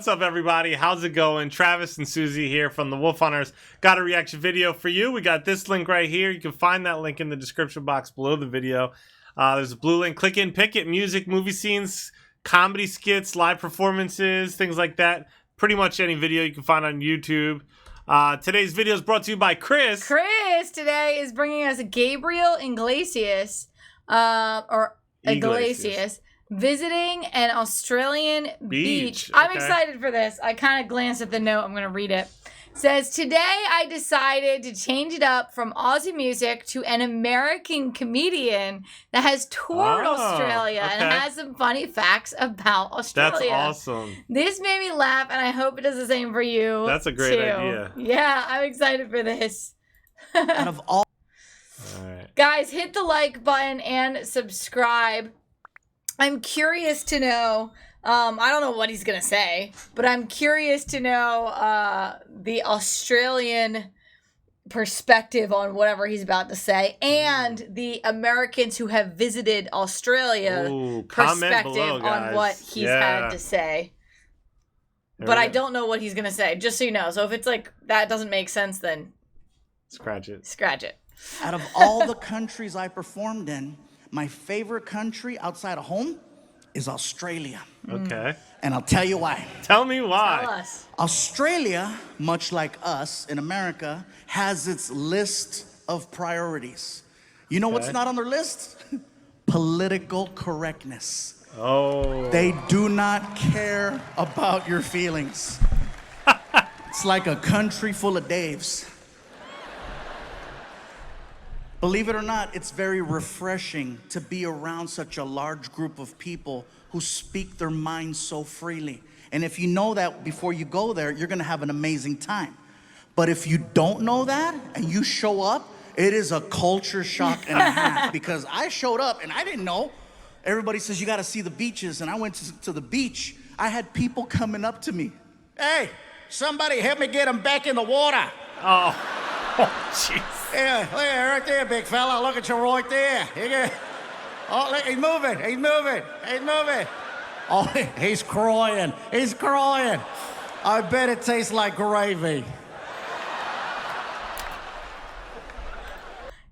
what's up, everybody? How's it going? Travis and Susie here from the Wolf Hunters. Got a reaction video for you. We got this link right here. You can find that link in the description box below the video. There's a blue link. Click in, pick it. Music, movie scenes, comedy skits, live performances, things like that. Pretty much any video you can find on YouTube. Today's video is brought to you by Chris. Chris today is bringing us Gabriel Iglesias, Iglesias. Visiting an Australian beach. I'm excited for this. I kind of glanced at the note. I'm going to read it. It says, today I decided to change it up from Aussie music to an American comedian that has toured Australia and has some funny facts about Australia. That's awesome. This made me laugh, and I hope it does the same for you. That's a great idea. Yeah, I'm excited for this. Out of all right. Guys, hit the like button and subscribe. I'm curious to know, I don't know what he's going to say, but I'm curious to know the Australian perspective on whatever he's about to say and the Americans who have visited Australia perspective below, on what he's had to say. But I don't know what he's going to say, just so you know. So if it's like that doesn't make sense, then scratch it. Scratch it. Out of all the countries I performed in, my favorite country outside of home is Australia. Okay. And I'll tell you why. Tell me why. Tell us. Australia, much like us in America, has its list of priorities. You know what's not on their list? Political correctness. Oh. They do not care about your feelings. It's like a country full of Daves. Believe it or not, it's very refreshing to be around such a large group of people who speak their minds so freely. And if you know that before you go there, you're gonna have an amazing time. But if you don't know that and you show up, it is a culture shock and a half, because I showed up and I didn't know. Everybody says you gotta see the beaches, and I went to the beach. I had people coming up to me. Hey, somebody help me get them back in the water. Oh, jeez. Yeah, right there, big fella. Look at you right there. Oh, look, he's moving. He's moving. He's moving. Oh, he's crying. He's crying. I bet it tastes like gravy.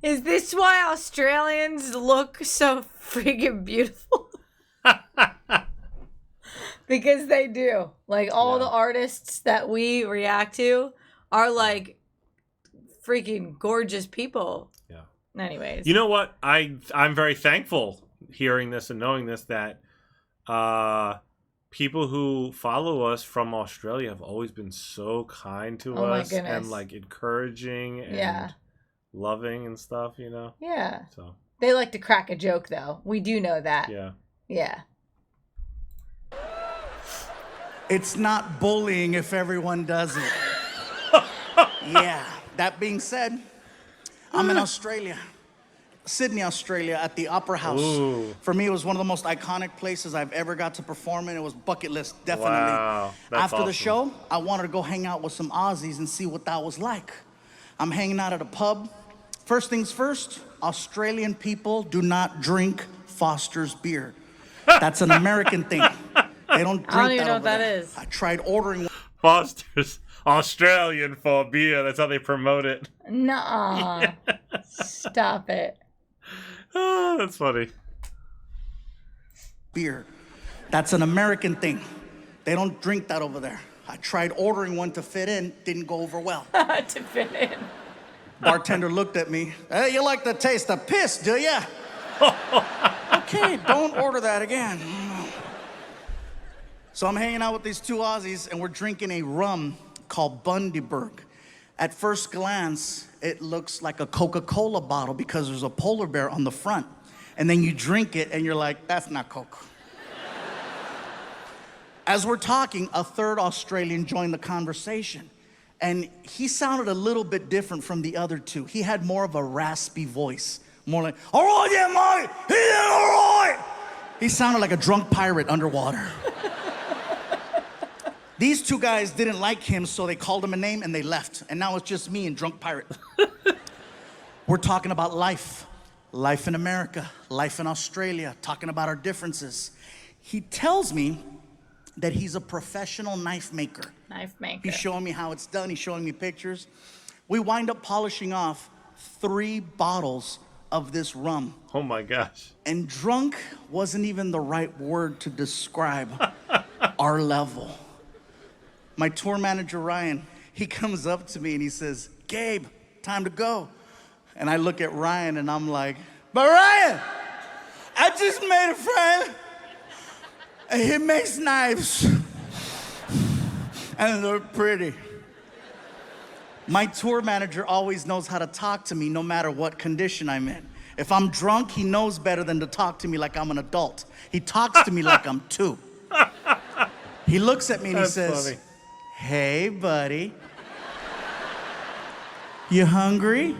Is this why Australians look so freaking beautiful? Because they do. Like, all the artists that we react to are like freaking gorgeous people. Yeah. Anyways. You know what? I'm very thankful hearing this and knowing this, that people who follow us from Australia have always been so kind to us and like encouraging and loving and stuff, you know? Yeah. So they like to crack a joke, though. We do know that. Yeah. Yeah. It's not bullying if everyone does it. Yeah. That being said, I'm in Australia, Sydney, Australia, at the Opera House. Ooh. For me, it was one of the most iconic places I've ever got to perform in. It was bucket list, definitely. Wow, that's After awesome. the show, I wanted to go hang out with some Aussies and see what that was like. I'm hanging out at a pub. First things first, Australian people do not drink Foster's beer. That's an American thing. They don't drink that. I don't even know what that there. is. I tried ordering one. Foster's Australian for beer. That's how they promote it. Nuh-uh. Yeah. Stop it. Oh, that's funny. Beer. That's an American thing. They don't drink that over there. I tried ordering one to fit in. Didn't go over well. To fit in. Bartender looked at me. Hey, you like the taste of piss, do ya? Okay, don't order that again. So I'm hanging out with these two Aussies, and we're drinking a rum called Bundaberg. At first glance, it looks like a Coca-Cola bottle because there's a polar bear on the front. And then you drink it, and you're like, that's not Coke. As we're talking, a third Australian joined the conversation. And he sounded a little bit different from the other two. He had more of a raspy voice. More like, all right, yeah, mate, yeah, all right. He sounded like a drunk pirate underwater. These two guys didn't like him, so they called him a name and they left. And now it's just me and drunk pirate. We're talking about life. Life in America, life in Australia, talking about our differences. He tells me that he's a professional knife maker. Knife maker. He's showing me how it's done. He's showing me pictures. We wind up polishing off 3 bottles of this rum. Oh my gosh. And drunk wasn't even the right word to describe our level. My tour manager, Ryan, he comes up to me and he says, Gabe, time to go. And I look at Ryan and I'm like, but Ryan, I just made a friend and he makes knives and they're pretty. My tour manager always knows how to talk to me no matter what condition I'm in. If I'm drunk, he knows better than to talk to me like I'm an adult. He talks to me like I'm 2. He looks at me and That's he says, funny. Hey, buddy. You hungry?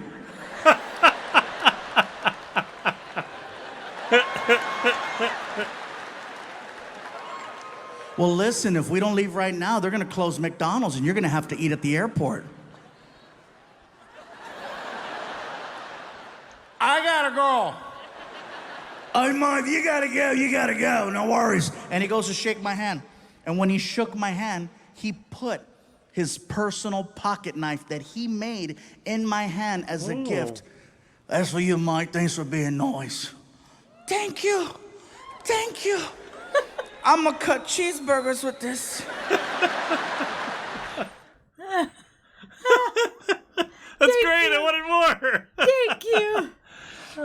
Well, listen, if we don't leave right now, they're gonna close McDonald's and you're gonna have to eat at the airport. I gotta go. Oh, Mom, you gotta go, no worries. And he goes to shake my hand. And when he shook my hand, he put his personal pocket knife that he made in my hand as a gift. That's for you, Mike. Thanks for being nice. Thank you. Thank you. I'm gonna cut cheeseburgers with this. That's great. I wanted more. Thank you.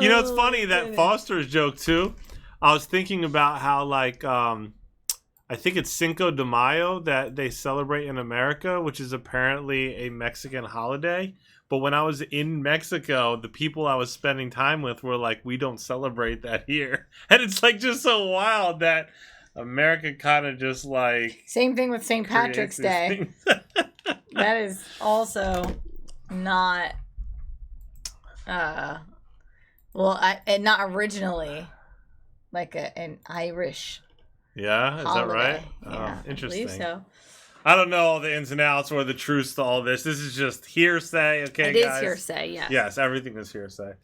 You know, it's funny that Foster's joke too. I was thinking about how like I think it's Cinco de Mayo that they celebrate in America, which is apparently a Mexican holiday. But when I was in Mexico, the people I was spending time with were like, we don't celebrate that here. And it's like just so wild that America kind of just like... Same thing with St. Patrick's Day. That is also not... not originally like an Irish Yeah, is holiday. that right? Yeah, Oh, interesting. I believe so. I don't know all the ins and outs or the truths to all this. This is just hearsay, okay, It guys? is hearsay, yes. Yes, everything is hearsay.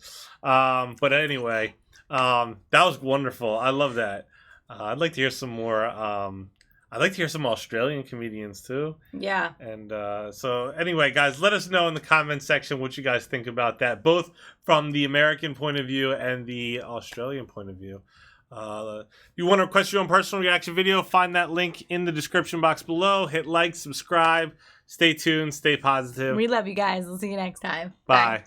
But anyway, that was wonderful. I love that. I'd like to hear some more. I'd like to hear some Australian comedians too. Yeah. And so anyway, guys, let us know in the comment section what you guys think about that, both from the American point of view and the Australian point of view. If you want to request your own personal reaction video, find that link in the description box below. Hit like, subscribe, stay tuned, stay positive. We love you guys. We'll see you next time. Bye.